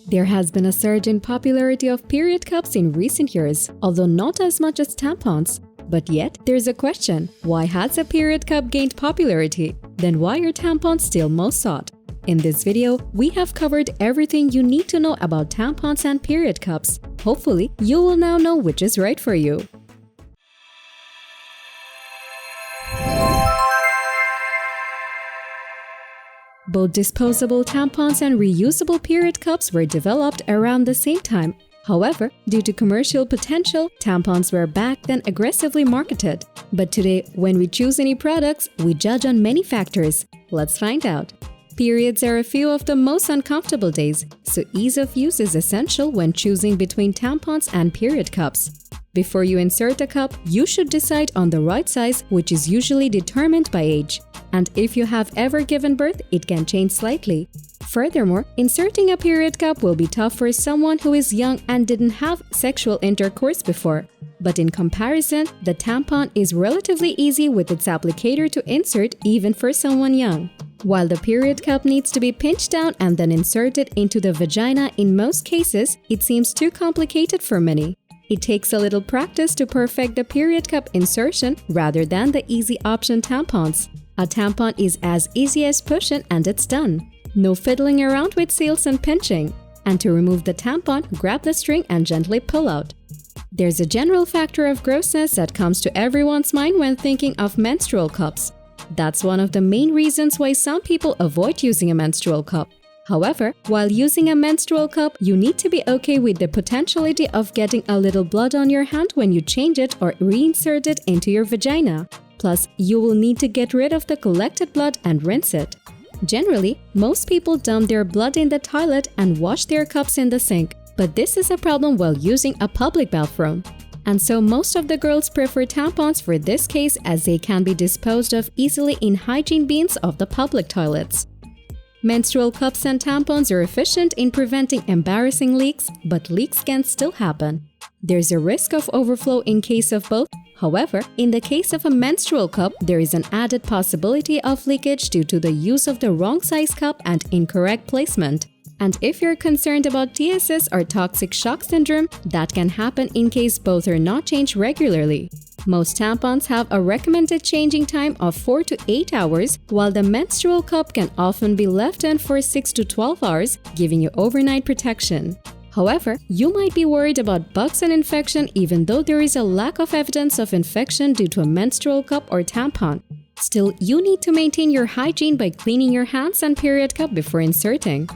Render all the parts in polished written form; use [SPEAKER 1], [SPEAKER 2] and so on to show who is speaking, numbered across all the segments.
[SPEAKER 1] There has been a surge in popularity of period cups in recent years, although not as much as tampons. But yet, there's a question: why has a period cup gained popularity? Then why are tampons still most sought? In this video, we have covered everything you need to know about tampons and period cups. Hopefully, you will now know which is right for you. Both disposable tampons and reusable period cups were developed around the same time. However, due to commercial potential, tampons were back then aggressively marketed. But today, when we choose any products, we judge on many factors. Let's find out. Periods are a few of the most uncomfortable days, so ease of use is essential when choosing between tampons and period cups. Before you insert a cup, you should decide on the right size, which is usually determined by age. And if you have ever given birth, it can change slightly. Furthermore, inserting a period cup will be tough for someone who is young and didn't have sexual intercourse before. But in comparison, the tampon is relatively easy with its applicator to insert even for someone young. While the period cup needs to be pinched down and then inserted into the vagina in most cases, it seems too complicated for many. It takes a little practice to perfect the period cup insertion rather than the easy option tampons. A tampon is as easy as pushing and it's done. No fiddling around with seals and pinching. And to remove the tampon, grab the string and gently pull out. There's a general factor of grossness that comes to everyone's mind when thinking of menstrual cups. That's one of the main reasons why some people avoid using a menstrual cup. However, while using a menstrual cup, you need to be okay with the potentiality of getting a little blood on your hand when you change it or reinsert it into your vagina. Plus, you will need to get rid of the collected blood and rinse it. Generally, most people dump their blood in the toilet and wash their cups in the sink, but this is a problem while using a public bathroom. And so most of the girls prefer tampons for this case as they can be disposed of easily in hygiene bins of the public toilets. Menstrual cups and tampons are efficient in preventing embarrassing leaks, but leaks can still happen. There's a risk of overflow in case of both. However, in the case of a menstrual cup, there is an added possibility of leakage due to the use of the wrong size cup and incorrect placement. And if you're concerned about TSS or toxic shock syndrome, that can happen in case both are not changed regularly. Most tampons have a recommended changing time of 4 to 8 hours, while the menstrual cup can often be left in for 6 to 12 hours, giving you overnight protection. However, you might be worried about bugs and infection even though there is a lack of evidence of infection due to a menstrual cup or tampon. Still, you need to maintain your hygiene by cleaning your hands and period cup before inserting.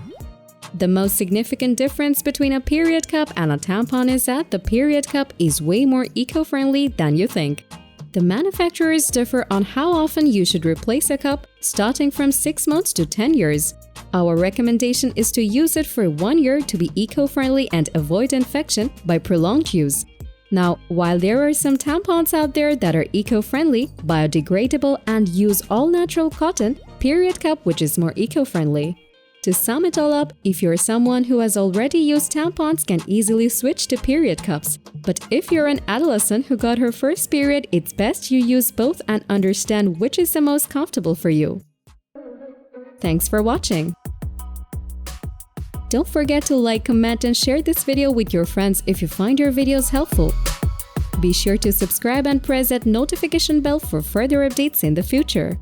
[SPEAKER 1] The most significant difference between a period cup and a tampon is that the period cup is way more eco-friendly than you think. The manufacturers differ on how often you should replace a cup, starting from 6 months to 10 years. Our recommendation is to use it for 1 year to be eco-friendly and avoid infection by prolonged use. Now, while there are some tampons out there that are eco-friendly, biodegradable, and use all-natural cotton, period cup which is more eco-friendly. To sum it all up, if you're someone who has already used tampons can easily switch to period cups. But if you're an adolescent who got her first period, it's best you use both and understand which is the most comfortable for you. Thanks for watching. Don't forget to like, comment, and share this video with your friends if you find your videos helpful. Be sure to subscribe and press that notification bell for further updates in the future.